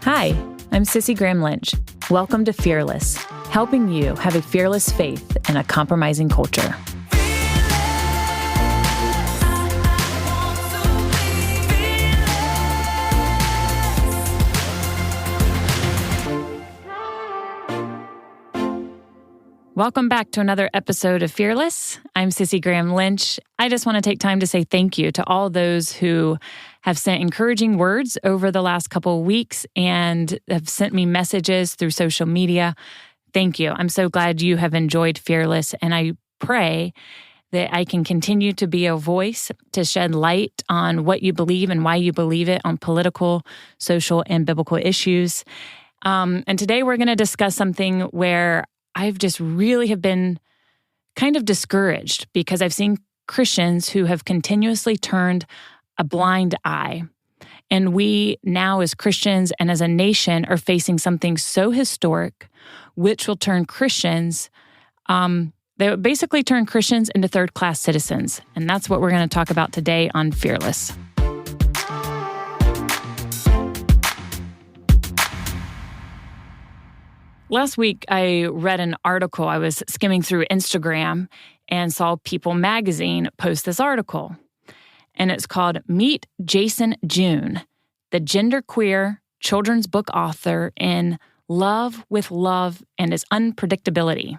Hi, I'm 𝗎𝗫 Lynch. Welcome to Fearless, helping you have a fearless faith in a compromising culture. Welcome back to another episode of Fearless. I'm 𝗎𝗫 Lynch. I just want to take time to say thank you to all those who have sent encouraging words over the last couple of weeks and have sent me messages through social media. Thank you. I'm so glad you have enjoyed Fearless, and I pray that I can continue to be a voice to shed light on what you believe and why you believe it on political, social, and biblical issues. And today we're going to discuss something where I've just really have been kind of discouraged because I've seen Christians who have continuously turned a blind eye. And we now as Christians and as a nation are facing something so historic, which will turn Christians, they will basically turn Christians into third-class citizens. And that's what we're going to talk about today on Fearless. Last week, I read an article. I was skimming through Instagram and saw People magazine post this article. And it's called Meet Jason June, the genderqueer children's book author in Love with Love and Its Unpredictability.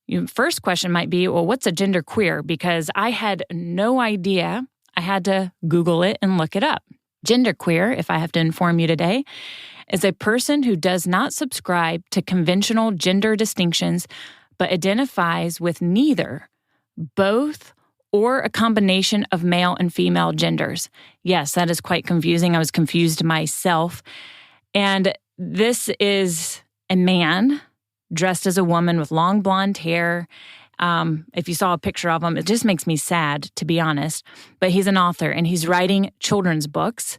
Your first question might be, well, what's a genderqueer? Because I had no idea. I had to Google it and look it up. Genderqueer, if I have to inform you today, is a person who does not subscribe to conventional gender distinctions, but identifies with neither, both, or a combination of male and female genders. Yes, that is quite confusing. I was confused myself. And this is a man dressed as a woman with long blonde hair. If you saw a picture of him, it just makes me sad, to be honest. But he's an author, and he's writing children's books,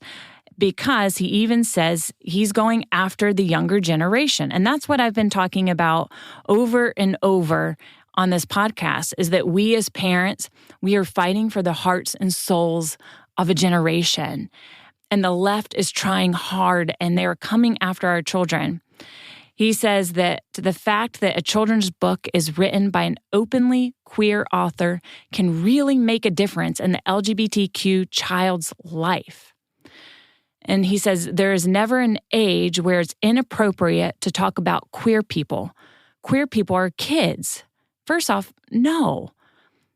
because he even says he's going after the younger generation. And that's what I've been talking about over and over on this podcast, is that we as parents, we are fighting for the hearts and souls of a generation. And the left is trying hard, and they're coming after our children. He says that the fact that a children's book is written by an openly queer author can really make a difference in the LGBTQ child's life. And he says there is never an age where it's inappropriate to talk about queer people. Queer people are kids. First off, no.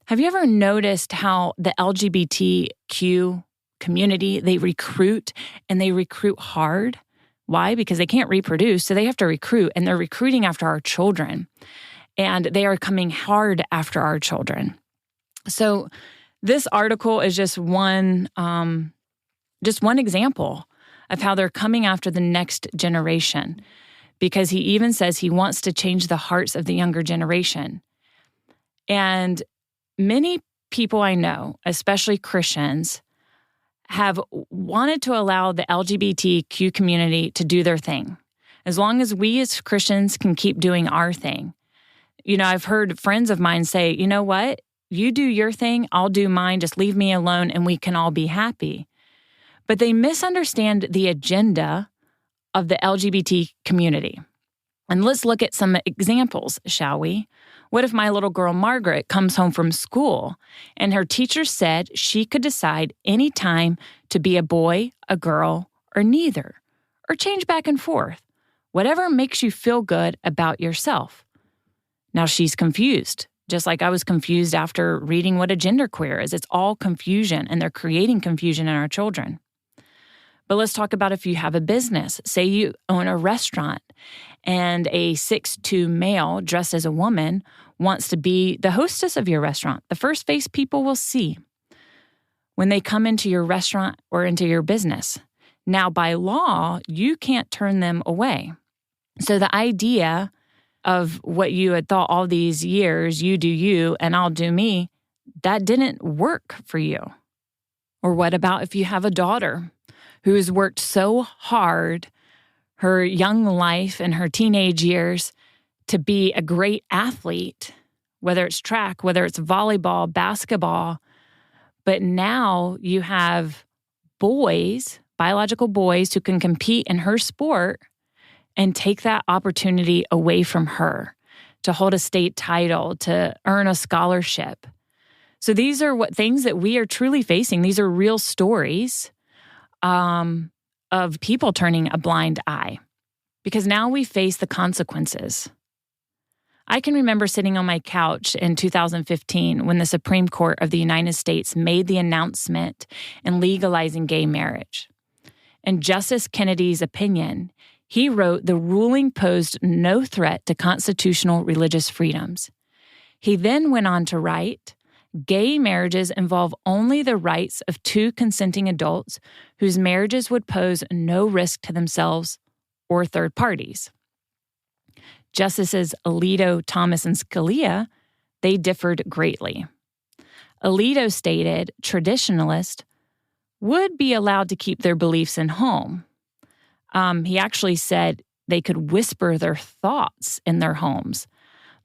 Have you ever noticed how the LGBTQ community, they recruit, and they recruit hard? Why? Because they can't reproduce, so they have to recruit, and they're recruiting after our children. And they are coming hard after our children. So this article is just one example of how they're coming after the next generation, because he even says he wants to change the hearts of the younger generation. And many people I know, especially Christians, have wanted to allow the LGBTQ community to do their thing, as long as we as Christians can keep doing our thing. You know, I've heard friends of mine say, you know what, you do your thing, I'll do mine, just leave me alone and we can all be happy. But they misunderstand the agenda of the LGBT community. And let's look at some examples, shall we? What if my little girl Margaret comes home from school and her teacher said she could decide any time to be a boy, a girl, or neither, or change back and forth, whatever makes you feel good about yourself? Now she's confused, just like I was confused after reading what a genderqueer is. It's all confusion, and they're creating confusion in our children. But let's talk about if you have a business. Say you own a restaurant and a 6'2" male dressed as a woman wants to be the hostess of your restaurant, the first face people will see when they come into your restaurant or into your business. Now, by law, you can't turn them away. So the idea of what you had thought all these years, you do you and I'll do me, that didn't work for you. Or what about if you have a daughter who has worked so hard her young life and her teenage years to be a great athlete, whether it's track, whether it's volleyball, basketball, but now you have boys, biological boys who can compete in her sport and take that opportunity away from her to hold a state title, to earn a scholarship. So these are things that we are truly facing. These are real stories of people turning a blind eye, because now we face the consequences. I can remember sitting on my couch in 2015 when the Supreme Court of the United States made the announcement in legalizing gay marriage. In Justice Kennedy's opinion, he wrote the ruling posed no threat to constitutional religious freedoms. He then went on to write, gay marriages involve only the rights of two consenting adults whose marriages would pose no risk to themselves or third parties. Justices Alito, Thomas, and Scalia, they differed greatly. Alito stated traditionalists would be allowed to keep their beliefs in home. He actually said they could whisper their thoughts in their homes,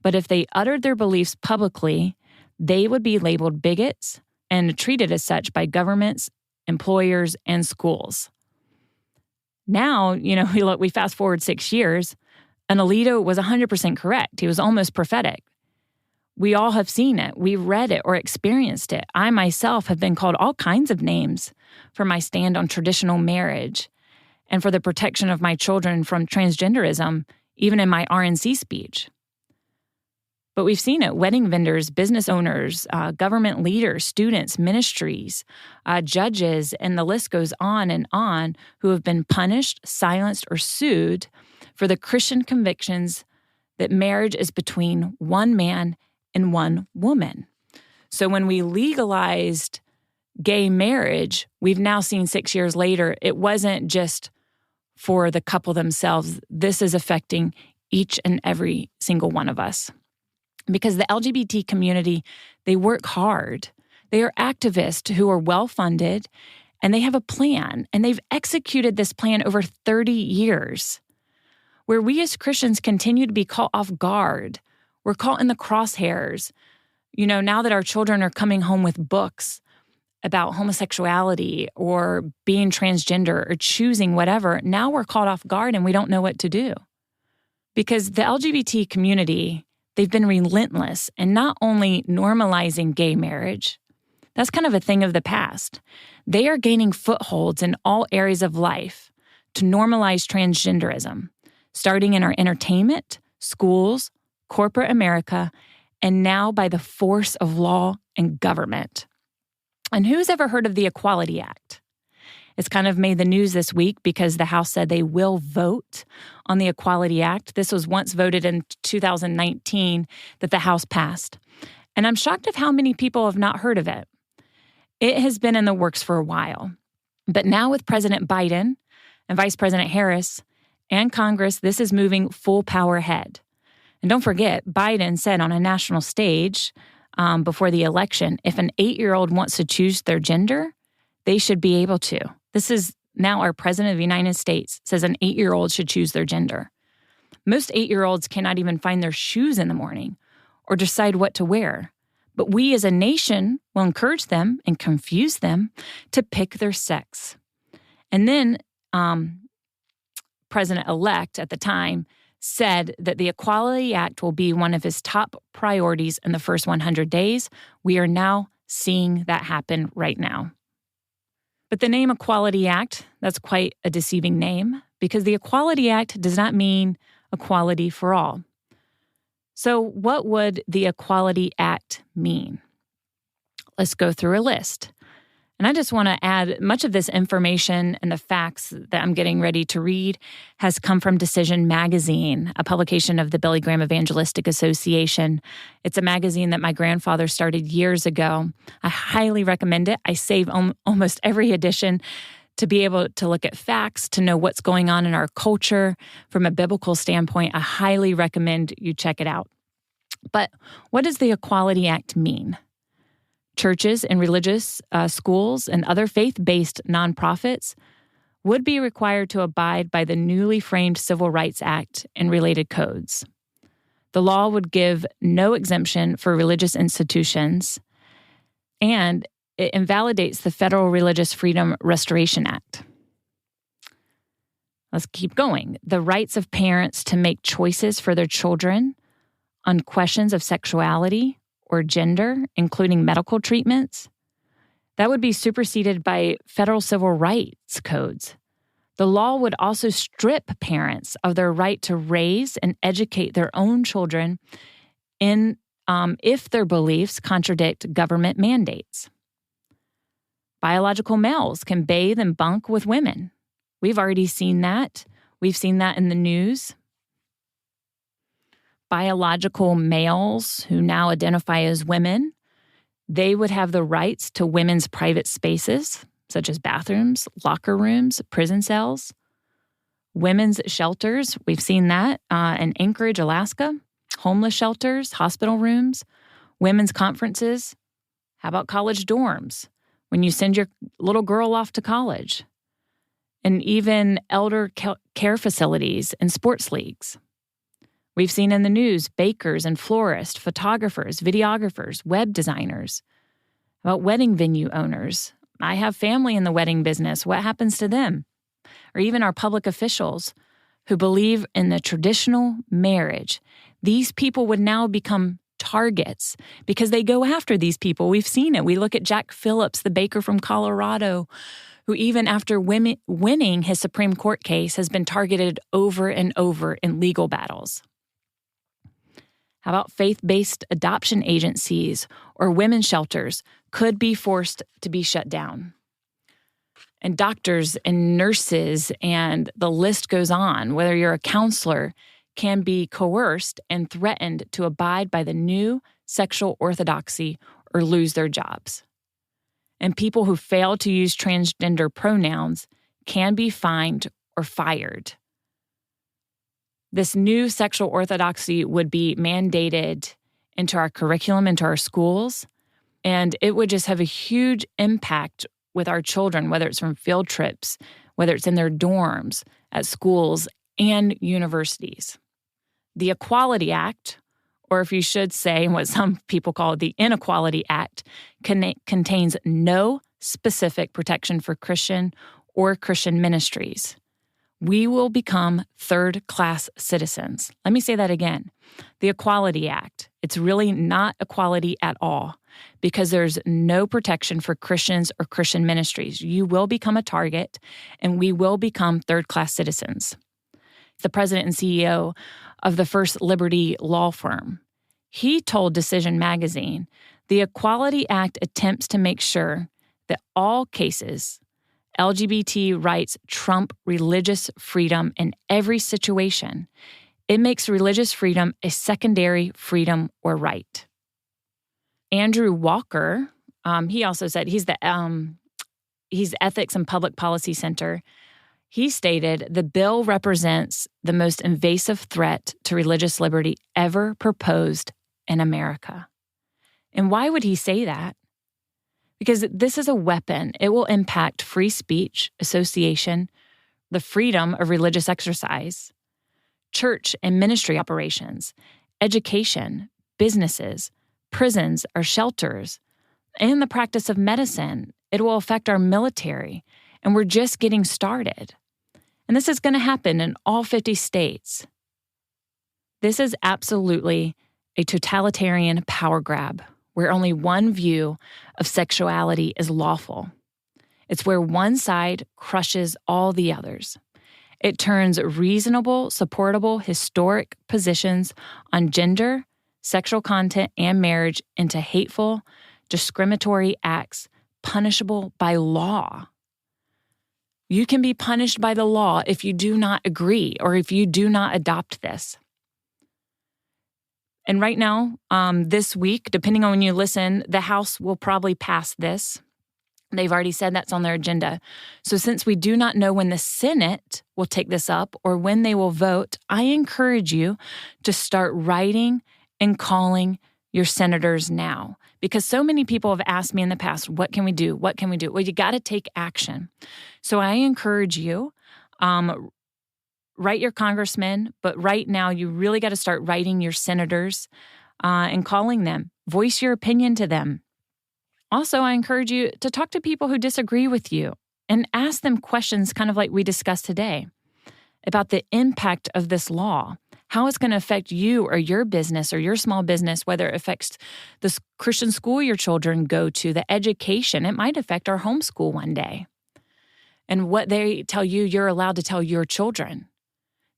but if they uttered their beliefs publicly, they would be labeled bigots and treated as such by governments, employers, and schools. Now, we fast forward 6 years, and Alito was 100% correct. He was almost prophetic. We all have seen it. We've read it or experienced it. I myself have been called all kinds of names for my stand on traditional marriage and for the protection of my children from transgenderism, even in my RNC speech. But we've seen it. Wedding vendors, business owners, government leaders, students, ministries, judges, and the list goes on, who have been punished, silenced, or sued for the Christian convictions that marriage is between one man and one woman. So when we legalized gay marriage, we've now seen 6 years later, it wasn't just for the couple themselves. This is affecting each and every single one of us. Because the LGBT community, they work hard. They are activists who are well-funded, and they have a plan, and they've executed this plan over 30 years. Where we as Christians continue to be caught off guard. We're caught in the crosshairs. Now that our children are coming home with books about homosexuality or being transgender or choosing whatever, now we're caught off guard and we don't know what to do. Because the LGBT community, they've been relentless in not only normalizing gay marriage, that's kind of a thing of the past. They are gaining footholds in all areas of life to normalize transgenderism, starting in our entertainment, schools, corporate America, and now by the force of law and government. And who's ever heard of the Equality Act? It's kind of made the news this week because the House said they will vote on the Equality Act. This was once voted in 2019 that the House passed. And I'm shocked of how many people have not heard of it. It has been in the works for a while. But now with President Biden and Vice President Harris and Congress, this is moving full power ahead. And don't forget, Biden said on a national stage before the election, if an 8-year-old wants to choose their gender, they should be able to. This is now our President of the United States says an 8-year-old should choose their gender. Most 8-year-olds cannot even find their shoes in the morning or decide what to wear. But we as a nation will encourage them and confuse them to pick their sex. And then President-elect at the time said that the Equality Act will be one of his top priorities in the first 100 days. We are now seeing that happen right now. But the name Equality Act, that's quite a deceiving name because the Equality Act does not mean equality for all. So what would the Equality Act mean? Let's go through a list. And I just want to add much of this information and the facts that I'm getting ready to read has come from Decision Magazine, a publication of the Billy Graham Evangelistic Association. It's a magazine that my grandfather started years ago. I highly recommend it. I save almost every edition to be able to look at facts, to know what's going on in our culture from a biblical standpoint. I highly recommend you check it out. But what does the Equality Act mean? Churches and religious schools and other faith-based nonprofits would be required to abide by the newly framed Civil Rights Act and related codes. The law would give no exemption for religious institutions, and it invalidates the Federal Religious Freedom Restoration Act. Let's keep going. The rights of parents to make choices for their children on questions of sexuality or gender, including medical treatments, that would be superseded by federal civil rights codes. The law would also strip parents of their right to raise and educate their own children if their beliefs contradict government mandates. Biological males can bathe and bunk with women. We've already seen that. We've seen that in the news. Biological males who now identify as women, they would have the rights to women's private spaces, such as bathrooms, locker rooms, prison cells. Women's shelters, we've seen that in Anchorage, Alaska. Homeless shelters, hospital rooms, women's conferences. How about college dorms when you send your little girl off to college? And even elder care facilities and sports leagues. We've seen in the news bakers and florists, photographers, videographers, web designers. About wedding venue owners. I have family in the wedding business. What happens to them? Or even our public officials who believe in the traditional marriage. These people would now become targets because they go after these people. We've seen it. We look at Jack Phillips, the baker from Colorado, who even after winning his Supreme Court case has been targeted over and over in legal battles. How about faith-based adoption agencies or women's shelters could be forced to be shut down? And doctors and nurses, and the list goes on, whether you're a counselor, can be coerced and threatened to abide by the new sexual orthodoxy or lose their jobs. And people who fail to use transgender pronouns can be fined or fired. This new sexual orthodoxy would be mandated into our curriculum, into our schools, and it would just have a huge impact with our children, whether it's from field trips, whether it's in their dorms, at schools, and universities. The Equality Act, or if you should say what some people call the Inequality Act, contains no specific protection for Christian or Christian ministries. We will become third-class citizens. Let me say that again. The Equality Act, it's really not equality at all because there's no protection for Christians or Christian ministries. You will become a target, and we will become third-class citizens. The president and CEO of the First Liberty law firm, he told Decision Magazine, the Equality Act attempts to make sure that all cases, LGBT rights trump religious freedom in every situation. It makes religious freedom a secondary freedom or right. Andrew Walker, he also said he's Ethics and Public Policy Center. He stated, the bill represents the most invasive threat to religious liberty ever proposed in America. And why would he say that? Because this is a weapon. It will impact free speech, association, the freedom of religious exercise, church and ministry operations, education, businesses, prisons or shelters, and the practice of medicine. It will affect our military, and we're just getting started. And this is going to happen in all 50 states. This is absolutely a totalitarian power grab where only one view of sexuality is lawful. It's where one side crushes all the others. It turns reasonable, supportable, historic positions on gender, sexual content, and marriage into hateful, discriminatory acts punishable by law. You can be punished by the law if you do not agree or if you do not adopt this. And right now, this week, depending on when you listen, the House will probably pass this. They've already said that's on their agenda. So since we do not know when the Senate will take this up or when they will vote, I encourage you to start writing and calling your senators now. Because so many people have asked me in the past, what can we do? What can we do? Well, you got to take action. So I encourage you, write your congressman, but right now you really got to start writing your senators and calling them. Voice your opinion to them. Also, I encourage you to talk to people who disagree with you and ask them questions kind of like we discussed today. about the impact of this law, how it's going to affect you or your business or your small business, whether it affects the Christian school your children go to, the education. It might affect our homeschool one day. And what they tell you, you're allowed to tell your children.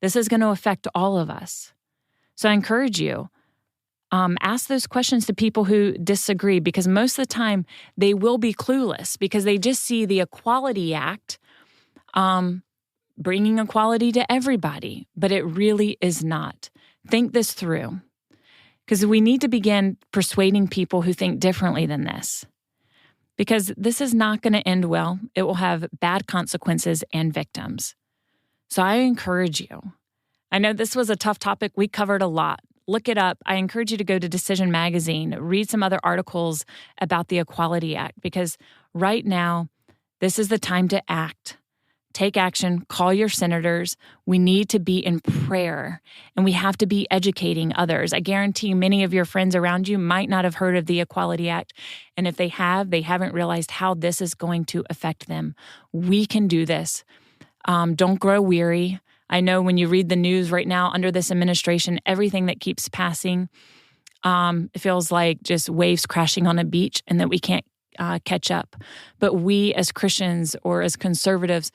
This is going to affect all of us. So I encourage you, ask those questions to people who disagree, because most of the time they will be clueless because they just see the Equality Act bringing equality to everybody, but it really is not. Think this through, because we need to begin persuading people who think differently than this, because this is not going to end well. It will have bad consequences and victims. So I encourage you. I know this was a tough topic. We covered a lot. Look it up. I encourage you to go to Decision Magazine, read some other articles about the Equality Act, because right now, this is the time to act. Take action, call your senators. We need to be in prayer, and we have to be educating others. I guarantee many of your friends around you might not have heard of the Equality Act, and if they have, they haven't realized how this is going to affect them. We can do this. Don't grow weary. I know when you read the news right now under this administration, everything that keeps passing, it feels like just waves crashing on a beach and that we can't catch up. But we as Christians or as conservatives,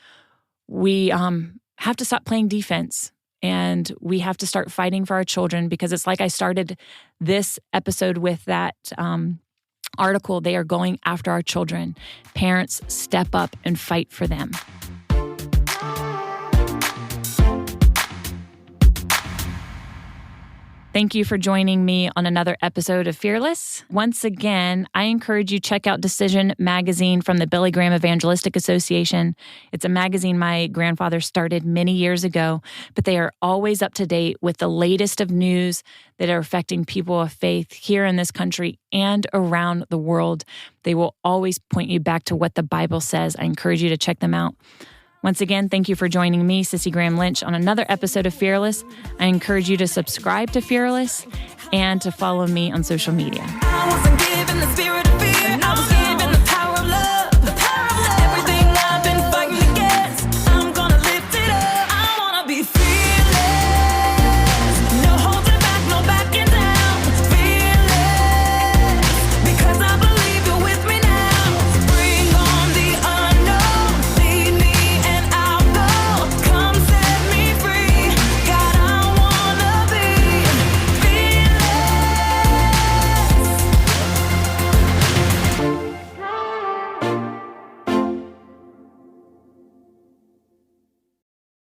we have to stop playing defense, and we have to start fighting for our children, because it's like I started this episode with that article. They are going after our children. Parents, step up and fight for them. Thank you for joining me on another episode of Fearless. Once again, I encourage you to check out Decision Magazine from the Billy Graham Evangelistic Association. It's a magazine my grandfather started many years ago, but they are always up to date with the latest of news that are affecting people of faith here in this country and around the world. They will always point you back to what the Bible says. I encourage you to check them out. Once again, thank you for joining me, Cissie Graham Lynch, on another episode of Fearless. I encourage you to subscribe to Fearless and to follow me on social media.